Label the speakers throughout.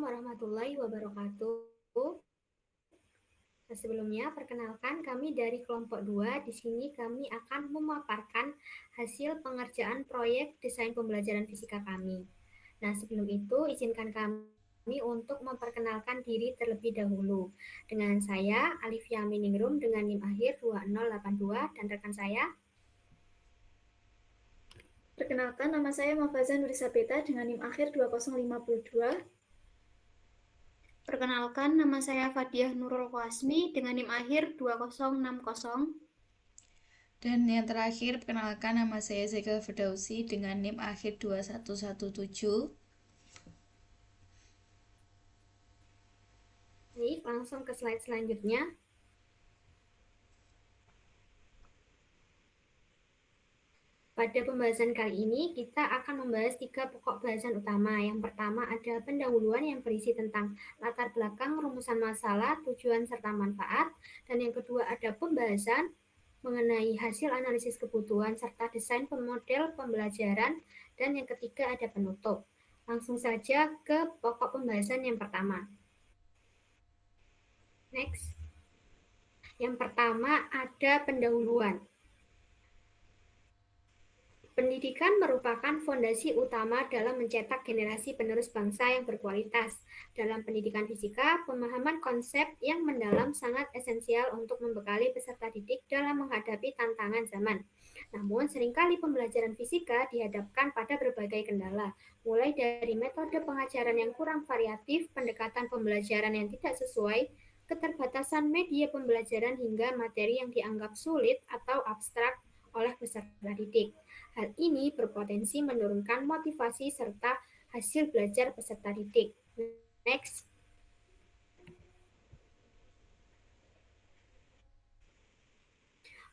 Speaker 1: warahmatullahi wabarakatuh. Sebelumnya, perkenalkan kami dari kelompok 2. Di sini kami akan memaparkan hasil pengerjaan proyek desain pembelajaran fisika kami. Nah, sebelum itu izinkan kami untuk memperkenalkan diri terlebih dahulu. Dengan saya, Alifia Miningrum dengan NIM akhir 2082 dan rekan saya.
Speaker 2: Perkenalkan, nama saya Mafaza Nurisabeta dengan NIM akhir 2052.
Speaker 3: Perkenalkan, nama saya Fadiah Nurul Qasmi dengan NIM akhir 2060.
Speaker 4: Dan yang terakhir, perkenalkan nama saya Zekel Ferdausi dengan NIM akhir 2117.
Speaker 1: Baik, langsung ke slide selanjutnya. Pada pembahasan kali ini, kita akan membahas 3 pokok bahasan utama. Yang pertama ada pendahuluan yang berisi tentang latar belakang, rumusan masalah, tujuan, serta manfaat. Dan yang kedua ada pembahasan mengenai hasil analisis kebutuhan serta desain model pembelajaran. Dan yang ketiga ada penutup. Langsung saja ke pokok pembahasan yang pertama. Next. Yang pertama ada pendahuluan. Pendidikan merupakan fondasi utama dalam mencetak generasi penerus bangsa yang berkualitas. Dalam pendidikan fisika, pemahaman konsep yang mendalam sangat esensial untuk membekali peserta didik dalam menghadapi tantangan zaman. Namun, seringkali pembelajaran fisika dihadapkan pada berbagai kendala, mulai dari metode pengajaran yang kurang variatif, pendekatan pembelajaran yang tidak sesuai, keterbatasan media pembelajaran hingga materi yang dianggap sulit atau abstrak oleh peserta didik. Hal ini berpotensi menurunkan motivasi serta hasil belajar peserta didik. Next.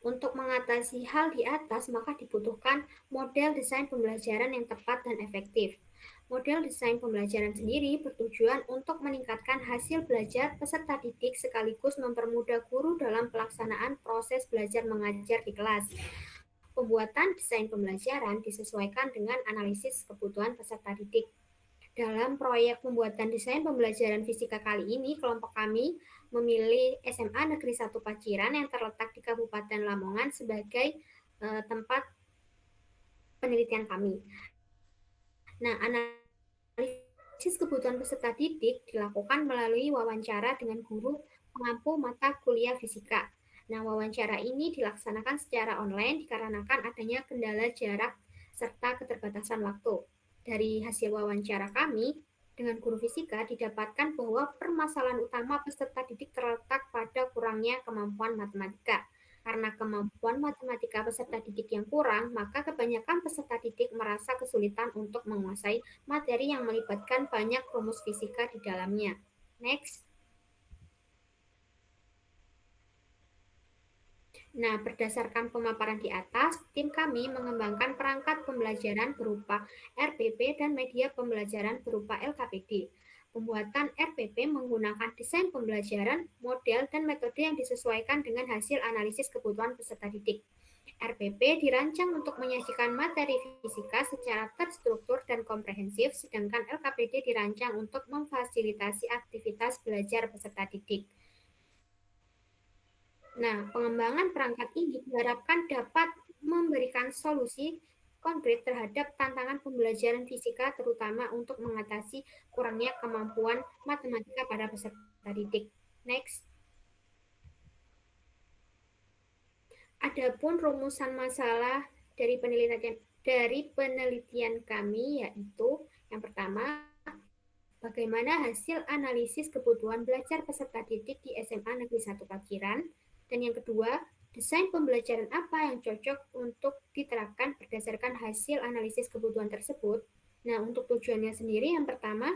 Speaker 1: Untuk mengatasi hal di atas, maka dibutuhkan model desain pembelajaran yang tepat dan efektif. Model desain pembelajaran sendiri bertujuan untuk meningkatkan hasil belajar peserta didik sekaligus mempermudah guru dalam pelaksanaan proses belajar mengajar di kelas. Pembuatan desain pembelajaran disesuaikan dengan analisis kebutuhan peserta didik. Dalam proyek pembuatan desain pembelajaran fisika kali ini, kelompok kami memilih SMA Negeri 1 Paciran yang terletak di Kabupaten Lamongan sebagai tempat penelitian kami. Nah, analisis kebutuhan peserta didik dilakukan melalui wawancara dengan guru pengampu mata kuliah fisika. Nah, wawancara ini dilaksanakan secara online dikarenakan adanya kendala jarak serta keterbatasan waktu. Dari hasil wawancara kami dengan guru fisika didapatkan bahwa permasalahan utama peserta didik terletak pada kurangnya kemampuan matematika. Karena kemampuan matematika peserta didik yang kurang, maka kebanyakan peserta didik merasa kesulitan untuk menguasai materi yang melibatkan banyak rumus fisika di dalamnya. Next. Nah, berdasarkan pemaparan di atas, tim kami mengembangkan perangkat pembelajaran berupa RPP dan media pembelajaran berupa LKPD. Pembuatan RPP menggunakan desain pembelajaran, model, dan metode yang disesuaikan dengan hasil analisis kebutuhan peserta didik. RPP dirancang untuk menyajikan materi fisika secara terstruktur dan komprehensif, sedangkan LKPD dirancang untuk memfasilitasi aktivitas belajar peserta didik. Nah, pengembangan perangkat ini diharapkan dapat memberikan solusi konkret terhadap tantangan pembelajaran fisika, terutama untuk mengatasi kurangnya kemampuan matematika pada peserta didik. Next. Adapun rumusan masalah dari penelitian kami yaitu yang pertama, bagaimana hasil analisis kebutuhan belajar peserta didik di SMA Negeri 1 Paciran. Dan yang kedua, desain pembelajaran apa yang cocok untuk diterapkan berdasarkan hasil analisis kebutuhan tersebut. Nah, untuk tujuannya sendiri yang pertama,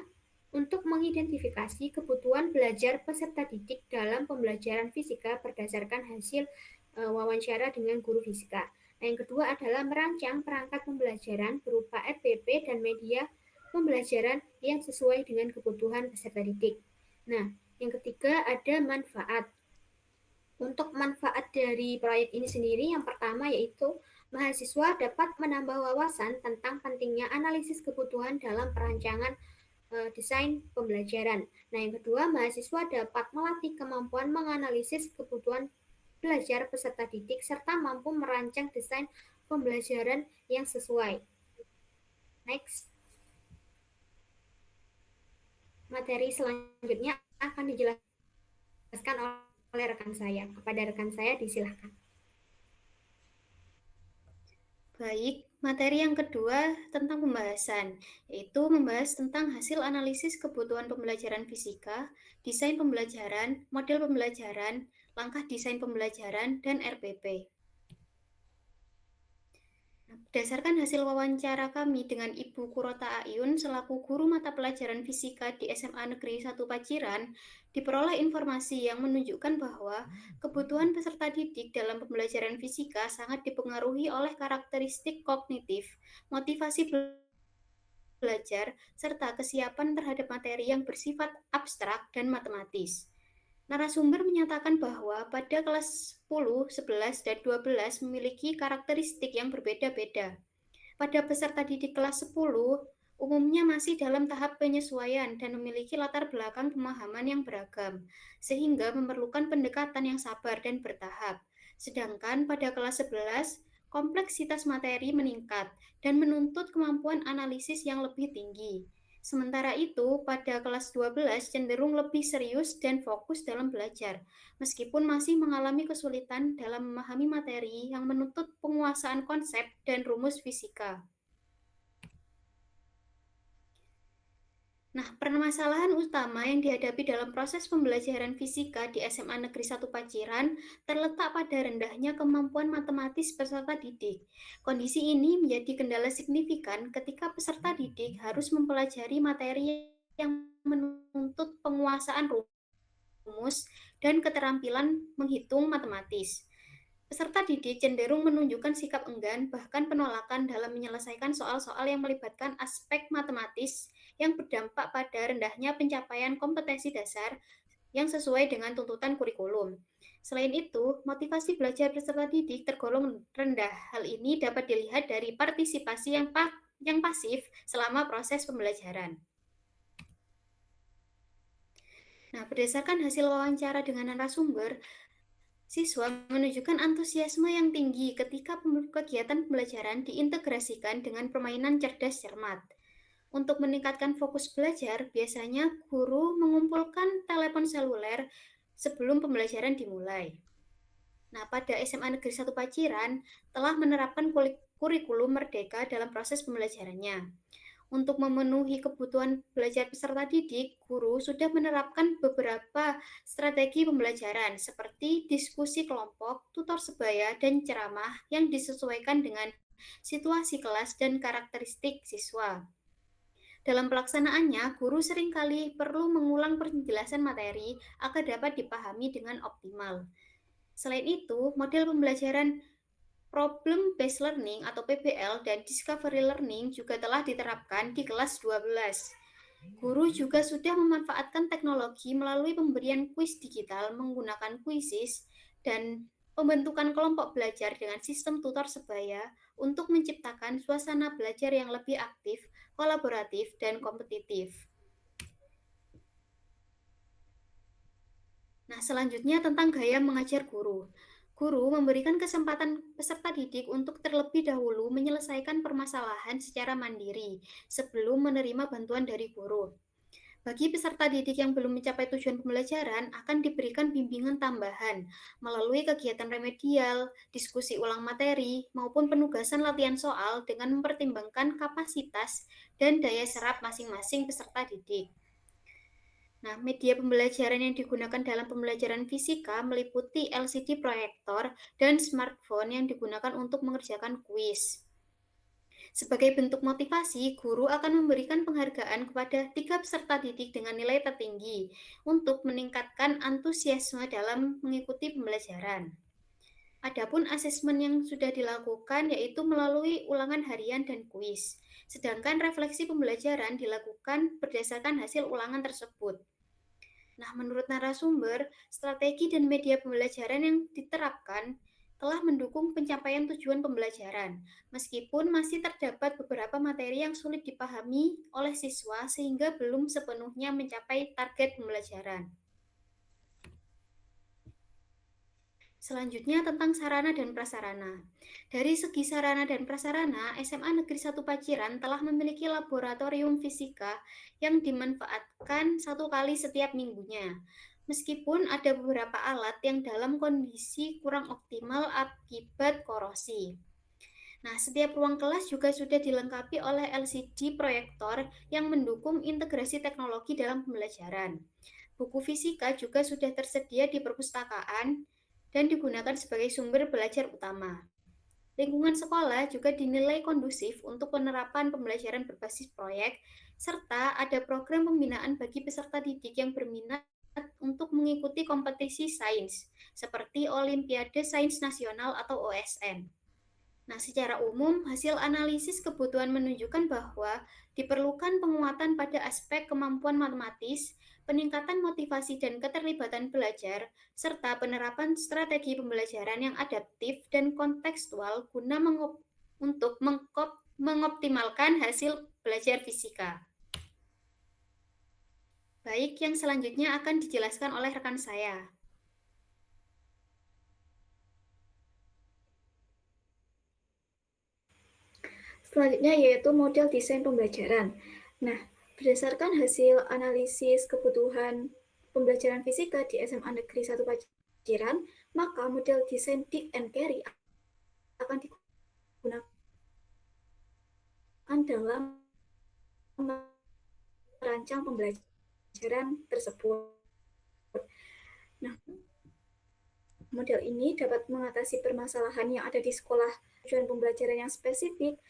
Speaker 1: untuk mengidentifikasi kebutuhan belajar peserta didik dalam pembelajaran fisika berdasarkan hasil wawancara dengan guru fisika. Nah, yang kedua adalah merancang perangkat pembelajaran berupa RPP dan media pembelajaran yang sesuai dengan kebutuhan peserta didik. Nah, yang ketiga ada manfaat. Untuk manfaat dari proyek ini sendiri, yang pertama yaitu mahasiswa dapat menambah wawasan tentang pentingnya analisis kebutuhan dalam perancangan desain pembelajaran. Nah, yang kedua, mahasiswa dapat melatih kemampuan menganalisis kebutuhan belajar peserta didik serta mampu merancang desain pembelajaran yang sesuai. Next. Materi selanjutnya akan dijelaskan oleh rekan saya. Kepada rekan saya disilahkan.
Speaker 3: Baik, materi yang kedua tentang pembahasan, yaitu membahas tentang hasil analisis kebutuhan pembelajaran fisika, desain pembelajaran, model pembelajaran, langkah desain pembelajaran, dan RPP. Berdasarkan hasil wawancara kami dengan Ibu Kurota Ayun selaku guru mata pelajaran fisika di SMA Negeri 1 Paciran, diperoleh informasi yang menunjukkan bahwa kebutuhan peserta didik dalam pembelajaran fisika sangat dipengaruhi oleh karakteristik kognitif, motivasi belajar, serta kesiapan terhadap materi yang bersifat abstrak dan matematis. Narasumber menyatakan bahwa pada kelas 10, 11, dan 12 memiliki karakteristik yang berbeda-beda. Pada peserta didik kelas 10, umumnya masih dalam tahap penyesuaian dan memiliki latar belakang pemahaman yang beragam, sehingga memerlukan pendekatan yang sabar dan bertahap. Sedangkan pada kelas 11, kompleksitas materi meningkat dan menuntut kemampuan analisis yang lebih tinggi. Sementara itu, pada kelas 12 cenderung lebih serius dan fokus dalam belajar, meskipun masih mengalami kesulitan dalam memahami materi yang menuntut penguasaan konsep dan rumus fisika. Nah, permasalahan utama yang dihadapi dalam proses pembelajaran fisika di SMA Negeri 1 Paciran terletak pada rendahnya kemampuan matematis peserta didik. Kondisi ini menjadi kendala signifikan ketika peserta didik harus mempelajari materi yang menuntut penguasaan rumus dan keterampilan menghitung matematis. Peserta didik cenderung menunjukkan sikap enggan, bahkan penolakan dalam menyelesaikan soal-soal yang melibatkan aspek matematis yang berdampak pada rendahnya pencapaian kompetensi dasar yang sesuai dengan tuntutan kurikulum. Selain itu, motivasi belajar peserta didik tergolong rendah. Hal ini dapat dilihat dari partisipasi yang pasif selama proses pembelajaran. Nah, berdasarkan hasil wawancara dengan narasumber, siswa menunjukkan antusiasme yang tinggi ketika kegiatan pembelajaran diintegrasikan dengan permainan cerdas cermat. Untuk meningkatkan fokus belajar, biasanya guru mengumpulkan telepon seluler sebelum pembelajaran dimulai. Nah, pada SMA Negeri 1 Paciran telah menerapkan kurikulum merdeka dalam proses pembelajarannya. Untuk memenuhi kebutuhan belajar peserta didik, guru sudah menerapkan beberapa strategi pembelajaran seperti diskusi kelompok, tutor sebaya, dan ceramah yang disesuaikan dengan situasi kelas dan karakteristik siswa. Dalam pelaksanaannya, guru seringkali perlu mengulang penjelasan materi agar dapat dipahami dengan optimal. Selain itu, model pembelajaran Problem Based Learning atau PBL dan Discovery Learning juga telah diterapkan di kelas 12. Guru juga sudah memanfaatkan teknologi melalui pemberian kuis digital menggunakan Quizzes dan pembentukan kelompok belajar dengan sistem tutor sebaya untuk menciptakan suasana belajar yang lebih aktif, kolaboratif, dan kompetitif. Nah, selanjutnya tentang gaya mengajar guru. Guru memberikan kesempatan peserta didik untuk terlebih dahulu menyelesaikan permasalahan secara mandiri sebelum menerima bantuan dari guru. Bagi peserta didik yang belum mencapai tujuan pembelajaran, akan diberikan bimbingan tambahan melalui kegiatan remedial, diskusi ulang materi, maupun penugasan latihan soal dengan mempertimbangkan kapasitas dan daya serap masing-masing peserta didik. Nah, media pembelajaran yang digunakan dalam pembelajaran fisika meliputi LCD proyektor dan smartphone yang digunakan untuk mengerjakan kuis. Sebagai bentuk motivasi, guru akan memberikan penghargaan kepada 3 peserta didik dengan nilai tertinggi untuk meningkatkan antusiasme dalam mengikuti pembelajaran. Adapun asesmen yang sudah dilakukan yaitu melalui ulangan harian dan kuis, sedangkan refleksi pembelajaran dilakukan berdasarkan hasil ulangan tersebut. Nah, menurut narasumber, strategi dan media pembelajaran yang diterapkan telah mendukung pencapaian tujuan pembelajaran, meskipun masih terdapat beberapa materi yang sulit dipahami oleh siswa sehingga belum sepenuhnya mencapai target pembelajaran. Selanjutnya tentang sarana dan prasarana. Dari segi sarana dan prasarana, SMA Negeri 1 Paciran telah memiliki laboratorium fisika yang dimanfaatkan 1 kali setiap minggunya. Meskipun ada beberapa alat yang dalam kondisi kurang optimal akibat korosi. Nah, setiap ruang kelas juga sudah dilengkapi oleh LCD proyektor yang mendukung integrasi teknologi dalam pembelajaran. Buku fisika juga sudah tersedia di perpustakaan dan digunakan sebagai sumber belajar utama. Lingkungan sekolah juga dinilai kondusif untuk penerapan pembelajaran berbasis proyek, serta ada program pembinaan bagi peserta didik yang berminat untuk mengikuti kompetisi sains, seperti Olimpiade Sains Nasional atau OSN. Nah, secara umum, hasil analisis kebutuhan menunjukkan bahwa diperlukan penguatan pada aspek kemampuan matematis, peningkatan motivasi dan keterlibatan belajar, serta penerapan strategi pembelajaran yang adaptif dan kontekstual guna untuk mengoptimalkan hasil belajar fisika. Baik, yang selanjutnya akan dijelaskan oleh rekan saya.
Speaker 2: Selanjutnya yaitu model desain pembelajaran. Nah, berdasarkan hasil analisis kebutuhan pembelajaran fisika di SMA Negeri 1 Paciran, maka model desain Dick and Carey akan digunakan dalam merancang pembelajaran tersebut. Nah, model ini dapat mengatasi permasalahan yang ada di sekolah, tujuan pembelajaran yang spesifik.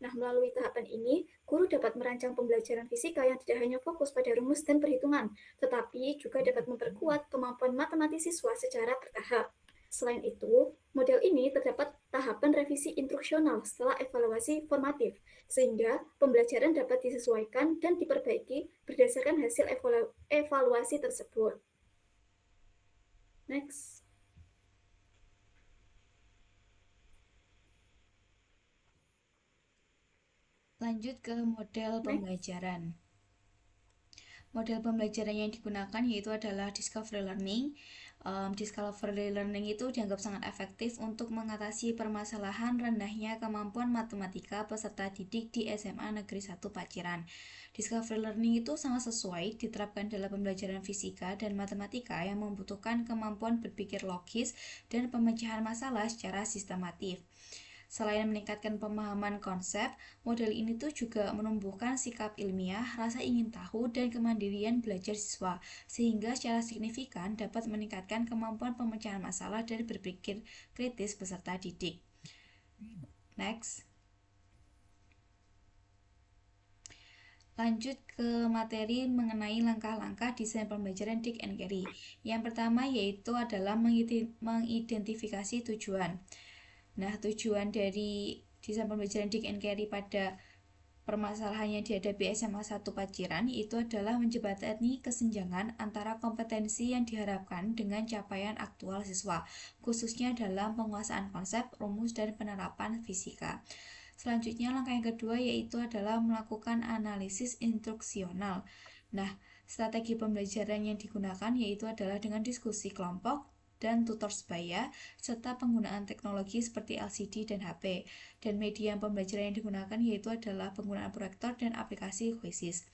Speaker 2: Nah, melalui tahapan ini, guru dapat merancang pembelajaran fisika yang tidak hanya fokus pada rumus dan perhitungan, tetapi juga dapat memperkuat kemampuan matematis siswa secara bertahap. Selain itu, model ini terdapat tahapan revisi instruksional setelah evaluasi formatif, sehingga pembelajaran dapat disesuaikan dan diperbaiki berdasarkan hasil evaluasi tersebut. Next.
Speaker 4: Lanjut ke model pembelajaran. Model pembelajaran yang digunakan yaitu adalah discovery learning. Discovery learning itu dianggap sangat efektif untuk mengatasi permasalahan rendahnya kemampuan matematika peserta didik di SMA Negeri 1 Paciran. Discovery learning itu sangat sesuai diterapkan dalam pembelajaran fisika dan matematika yang membutuhkan kemampuan berpikir logis dan pemecahan masalah secara sistematif. Selain meningkatkan pemahaman konsep, model ini tuh juga menumbuhkan sikap ilmiah, rasa ingin tahu, dan kemandirian belajar siswa, sehingga secara signifikan dapat meningkatkan kemampuan pemecahan masalah dan berpikir kritis peserta didik. Next. Lanjut ke materi mengenai langkah-langkah desain pembelajaran Dick and Carey. Yang pertama yaitu adalah mengidentifikasi tujuan. Nah, tujuan dari desain pembelajaran Dick and Carey pada permasalahan yang dihadapi SMA 1 Paciran itu adalah menjembatani kesenjangan antara kompetensi yang diharapkan dengan capaian aktual siswa, khususnya dalam penguasaan konsep, rumus, dan penerapan fisika. Selanjutnya, langkah yang kedua yaitu adalah melakukan analisis instruksional. Nah, strategi pembelajaran yang digunakan yaitu adalah dengan diskusi kelompok dan tutor sebaya, serta penggunaan teknologi seperti LCD dan HP. Dan media pembelajaran yang digunakan yaitu adalah penggunaan proyektor dan aplikasi Quizzes.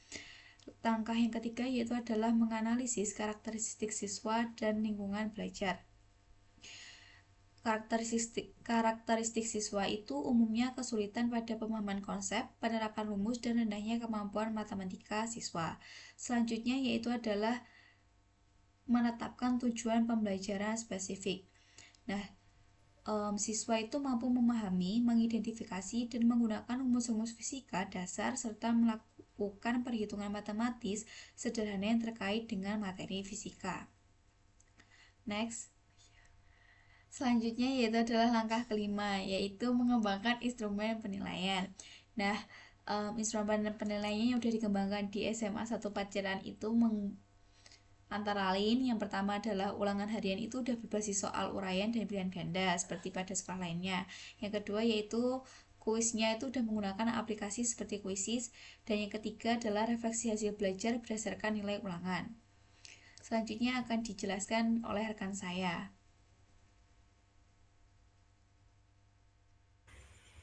Speaker 4: Langkah yang ketiga yaitu adalah menganalisis karakteristik siswa dan lingkungan belajar. Karakteristik siswa itu umumnya kesulitan pada pemahaman konsep, penerapan rumus, dan rendahnya kemampuan matematika siswa. Selanjutnya yaitu adalah menetapkan tujuan pembelajaran spesifik. Nah, siswa itu mampu memahami, mengidentifikasi, dan menggunakan rumus-rumus fisika dasar serta melakukan perhitungan matematis sederhana yang terkait dengan materi fisika. Next. Selanjutnya yaitu adalah langkah kelima, yaitu mengembangkan instrumen penilaian. Nah, instrumen penilaian yang sudah dikembangkan di SMA 1 Paciran itu Antara lain, yang pertama adalah ulangan harian itu udah berbasis soal uraian dan pilihan ganda seperti pada sekolah lainnya. Yang kedua yaitu kuisnya itu udah menggunakan aplikasi seperti Quizzes, dan yang ketiga adalah refleksi hasil belajar berdasarkan nilai ulangan. Selanjutnya akan dijelaskan oleh rekan saya.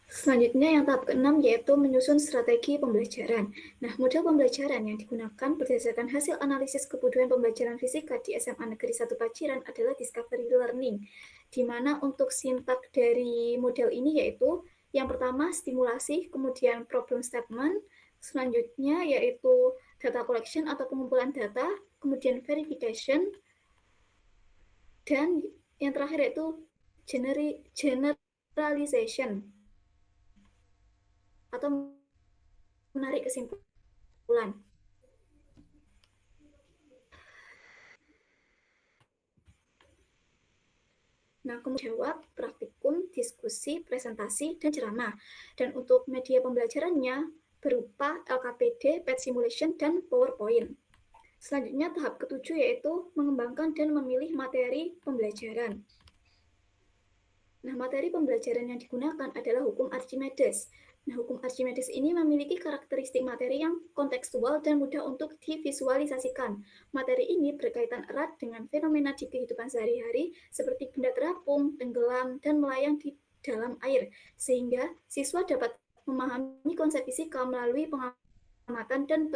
Speaker 2: Selanjutnya yang tahap ke-6 yaitu menyusun strategi pembelajaran. Nah, model pembelajaran yang digunakan berdasarkan hasil analisis kebutuhan pembelajaran fisika di SMA Negeri 1 Paciran adalah discovery learning, di mana untuk sintak dari model ini yaitu yang pertama stimulasi, kemudian problem statement, selanjutnya yaitu data collection atau pengumpulan data, kemudian verification, dan yang terakhir yaitu generalization atau menarik kesimpulan. Nah, kemudian jawab, praktikum, diskusi, presentasi, dan ceramah. Dan untuk media pembelajarannya berupa LKPD, PET Simulation, dan PowerPoint. Selanjutnya tahap ke-7 yaitu mengembangkan dan memilih materi pembelajaran. Nah, materi pembelajaran yang digunakan adalah hukum Archimedes. Nah, hukum Archimedes ini memiliki karakteristik materi yang kontekstual dan mudah untuk divisualisasikan. Materi ini berkaitan erat dengan fenomena di kehidupan sehari-hari seperti benda terapung, tenggelam, dan melayang di dalam air, sehingga siswa dapat memahami konsep fisika melalui pengamatan dan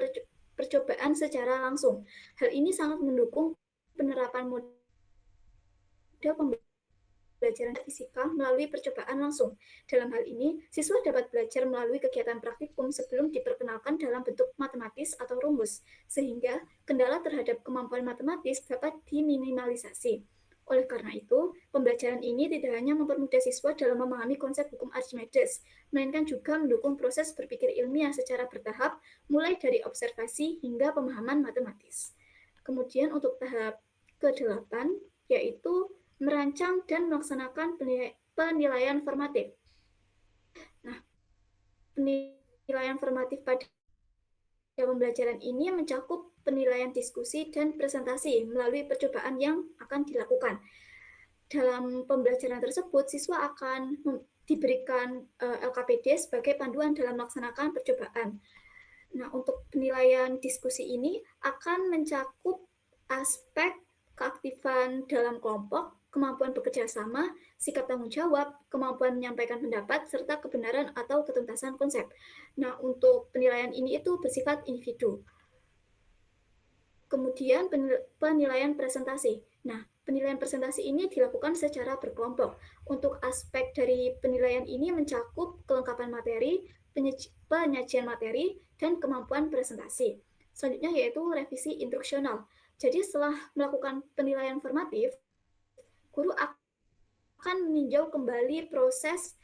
Speaker 2: percobaan secara langsung. Hal ini sangat mendukung penerapan model pembelajaran fisika melalui percobaan langsung. Dalam hal ini, siswa dapat belajar melalui kegiatan praktikum sebelum diperkenalkan dalam bentuk matematis atau rumus, sehingga kendala terhadap kemampuan matematis dapat diminimalisasi. Oleh karena itu, pembelajaran ini tidak hanya mempermudah siswa dalam memahami konsep hukum Archimedes, melainkan juga mendukung proses berpikir ilmiah secara bertahap, mulai dari observasi hingga pemahaman matematis. Kemudian untuk tahap ke-8, yaitu merancang dan melaksanakan penilaian formatif. Nah, penilaian formatif pada pembelajaran ini mencakup penilaian diskusi dan presentasi melalui percobaan yang akan dilakukan. Dalam pembelajaran tersebut, siswa akan diberikan LKPD sebagai panduan dalam melaksanakan percobaan. Nah, untuk penilaian diskusi ini akan mencakup aspek keaktifan dalam kelompok, kemampuan bekerja sama, sikap tanggung jawab, kemampuan menyampaikan pendapat, serta kebenaran atau ketuntasan konsep. Nah, untuk penilaian ini itu bersifat individu. Kemudian penilaian presentasi. Nah, penilaian presentasi ini dilakukan secara berkelompok. Untuk aspek dari penilaian ini mencakup kelengkapan materi, penyajian materi, dan kemampuan presentasi. Selanjutnya yaitu revisi instruksional. Jadi setelah melakukan penilaian formatif, guru akan meninjau kembali proses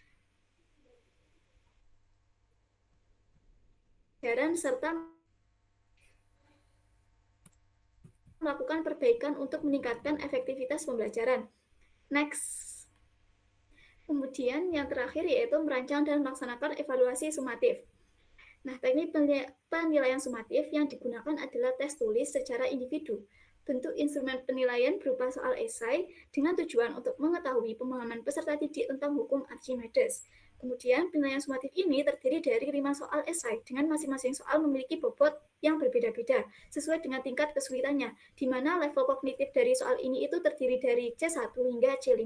Speaker 2: pembelajaran serta melakukan perbaikan untuk meningkatkan efektivitas pembelajaran. Next. Kemudian yang terakhir yaitu merancang dan melaksanakan evaluasi sumatif. Nah, teknik penilaian sumatif yang digunakan adalah tes tulis secara individu. Bentuk instrumen penilaian berupa soal esai dengan tujuan untuk mengetahui pemahaman peserta didik tentang hukum Archimedes. Kemudian, penilaian sumatif ini terdiri dari 5 soal esai dengan masing-masing soal memiliki bobot yang berbeda-beda sesuai dengan tingkat kesulitannya, di mana level kognitif dari soal ini itu terdiri dari C1 hingga C5.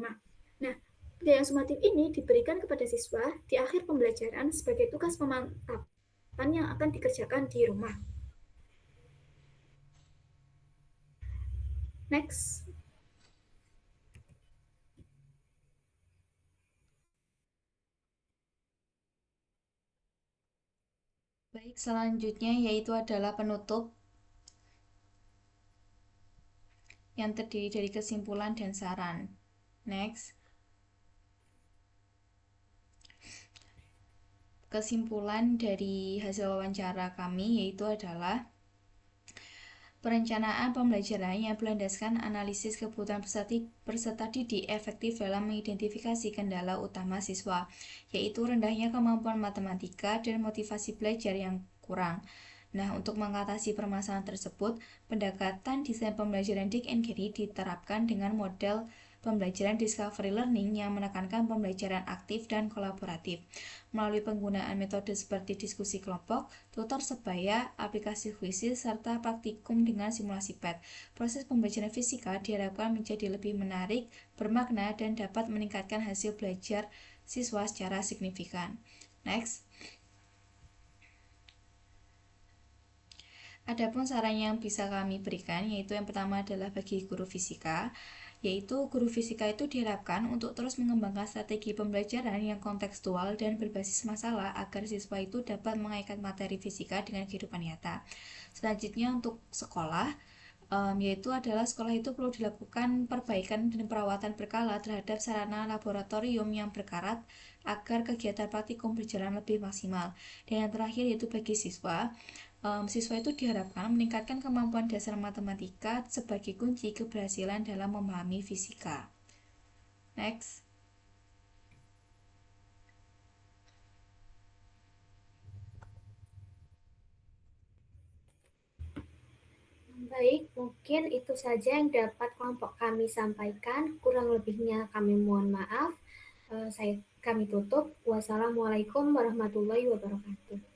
Speaker 2: Nah, penilaian sumatif ini diberikan kepada siswa di akhir pembelajaran sebagai tugas pemantapan yang akan dikerjakan di rumah. Next.
Speaker 4: Baik, selanjutnya yaitu adalah penutup yang terdiri dari kesimpulan dan saran. Next. Kesimpulan dari hasil wawancara kami yaitu adalah perencanaan pembelajaran yang berlandaskan analisis kebutuhan peserta didik efektif dalam mengidentifikasi kendala utama siswa, yaitu rendahnya kemampuan matematika dan motivasi belajar yang kurang. Nah, untuk mengatasi permasalahan tersebut, pendekatan desain pembelajaran Dick and Carey diterapkan dengan model pembelajaran discovery learning yang menekankan pembelajaran aktif dan kolaboratif. Melalui penggunaan metode seperti diskusi kelompok, tutor sebaya, aplikasi kuisis, serta praktikum dengan simulasi PET. Proses pembelajaran fisika diharapkan menjadi lebih menarik, bermakna, dan dapat meningkatkan hasil belajar siswa secara signifikan. Next. Adapun saran yang bisa kami berikan, yaitu yang pertama adalah bagi guru fisika, yaitu guru fisika itu diharapkan untuk terus mengembangkan strategi pembelajaran yang kontekstual dan berbasis masalah agar siswa itu dapat mengaitkan materi fisika dengan kehidupan nyata. Selanjutnya untuk sekolah, yaitu adalah sekolah itu perlu dilakukan perbaikan dan perawatan berkala terhadap sarana laboratorium yang berkarat agar kegiatan praktikum berjalan lebih maksimal. Dan yang terakhir yaitu bagi siswa, siswa itu diharapkan meningkatkan kemampuan dasar matematika sebagai kunci keberhasilan dalam memahami fisika. Next.
Speaker 1: Baik, mungkin itu saja yang dapat kelompok kami sampaikan. Kurang lebihnya kami mohon maaf. Kami tutup. Wassalamualaikum warahmatullahi wabarakatuh.